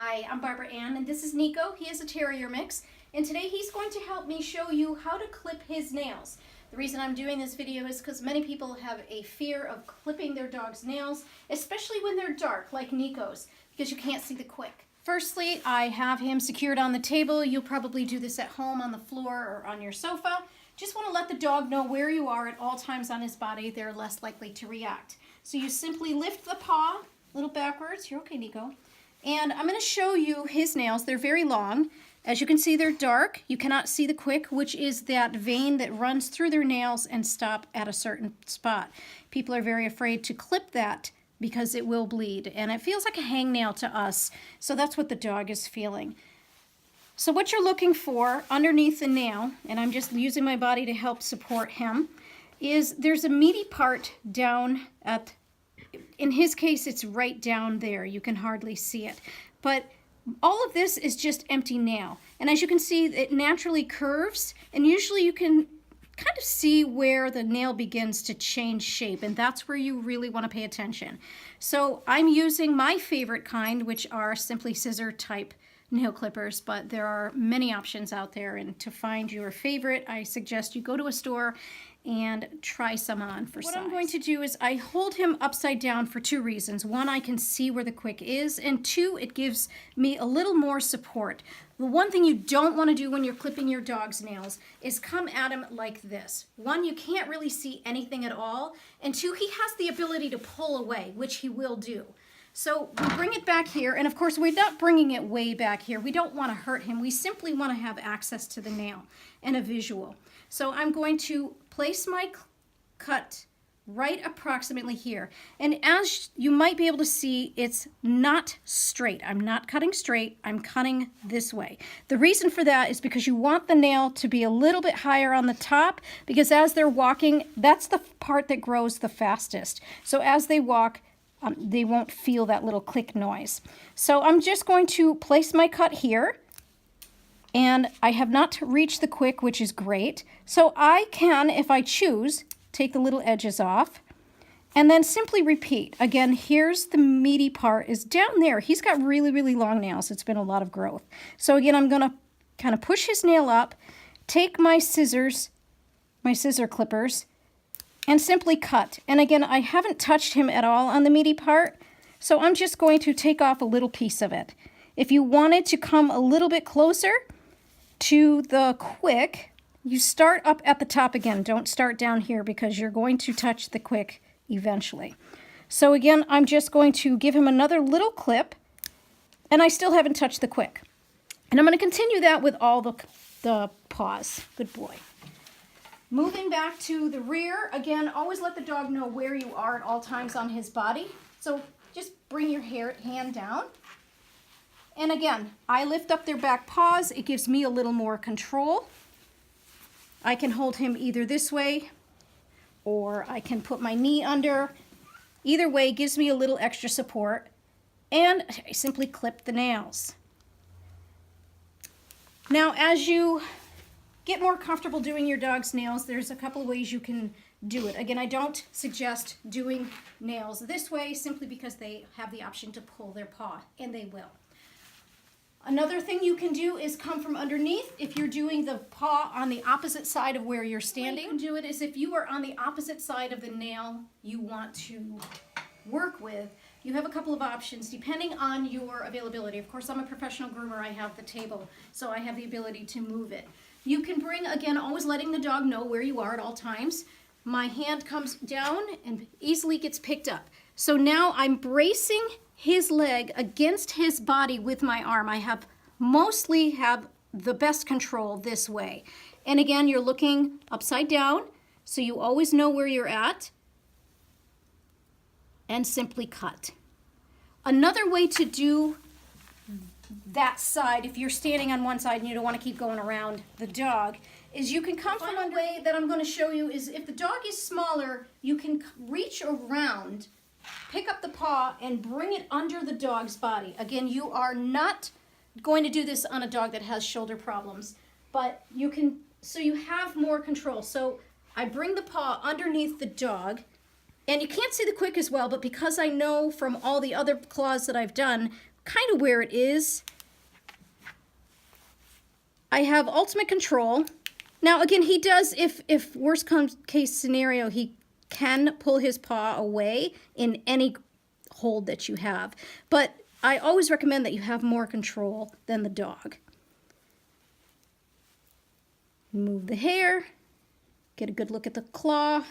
Hi, I'm Barbara Ann, and this is Nico. He is a terrier mix, and today he's going to help me show you how to clip his nails. The reason I'm doing this video is because many people have a fear of clipping their dog's nails, especially when they're dark, like Nico's, because you can't see the quick. Firstly, I have him secured on the table. You'll probably do this at home on the floor or on your sofa. Just want to let the dog know where you are at all times on his body. They're less likely to react. So you simply lift the paw a little backwards. You're okay, Nico. And I'm going to show you his nails. They're very long. As you can see, they're dark. You cannot see the quick, which is that vein that runs through their nails and stop at a certain spot. People are very afraid to clip that because it will bleed, and it feels like a hangnail to us. So that's what the dog is feeling. So what you're looking for underneath the nail, and I'm just using my body to help support him, is there's a meaty part down at, in his case, it's right down there. You can hardly see it. But all of this is just empty nail. And as you can see, it naturally curves, and usually you can kind of see where the nail begins to change shape, and that's where you really want to pay attention. So I'm using my favorite kind, which are simply scissor type nail clippers, but there are many options out there, and to find your favorite, I suggest you go to a store and try some on for size. What I'm going to do is I hold him upside down for two reasons. One, I can see where the quick is, and two, it gives me a little more support. The one thing you don't want to do when you're clipping your dog's nails is come at him like this. One, you can't really see anything at all, and two, he has the ability to pull away, which he will do. So we bring it back here, and of course we're not bringing it way back here. We don't want to hurt him. We simply want to have access to the nail and a visual. So I'm going to place my cut right approximately here. And as you might be able to see, it's not straight. I'm not cutting straight, I'm cutting this way. The reason for that is because you want the nail to be a little bit higher on the top, because as they're walking, that's the part that grows the fastest. So as they walk, they won't feel that little click noise. So I'm just going to place my cut here. And I have not reached the quick, which is great. So I can, if I choose, take the little edges off and then simply repeat. Again, here's the meaty part is down there. He's got really, really long nails. It's been a lot of growth. So again, I'm gonna kind of push his nail up, take my scissors, my scissor clippers, and simply cut. And again, I haven't touched him at all on the meaty part, so I'm just going to take off a little piece of it. If you wanted to come a little bit closer to the quick, you start up at the top again. Don't start down here because you're going to touch the quick eventually. So again, I'm just going to give him another little clip, and I still haven't touched the quick. And I'm going to continue that with all the paws. Good boy. Moving back to the rear, again, always let the dog know where you are at all times on his body. So just bring your hand down. And again, I lift up their back paws. It gives me a little more control. I can hold him either this way, or I can put my knee under. Either way gives me a little extra support. And I simply clip the nails. Now, as you get more comfortable doing your dog's nails, there's a couple of ways you can do it. Again, I don't suggest doing nails this way simply because they have the option to pull their paw, and they will. Another thing you can do is come from underneath. If you're doing the paw on the opposite side of where you're standing, you can do it is if you are on the opposite side of the nail you want to work with, you have a couple of options depending on your availability. Of course, I'm a professional groomer. I have the table, so I have the ability to move it. You can bring, again, always letting the dog know where you are at all times. My hand comes down and easily gets picked up. So now I'm bracing his leg against his body with my arm. I mostly have the best control this way. And again, you're looking upside down, so you always know where you're at. And simply cut. Another way to do that side, if you're standing on one side and you don't want to keep going around the dog, is you can come from a way that I'm going to show you is if the dog is smaller, you can reach around, pick up the paw, and bring it under the dog's body. Again, you are not going to do this on a dog that has shoulder problems, but you can, so you have more control. So I bring the paw underneath the dog, and you can't see the quick as well, but because I know from all the other claws that I've done, kind of where it is. I have ultimate control. Now again, he does, if worst case scenario, he can pull his paw away in any hold that you have. But I always recommend that you have more control than the dog. Move the hair, get a good look at the claw.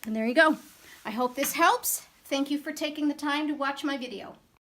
And there you go. I hope this helps. Thank you for taking the time to watch my video.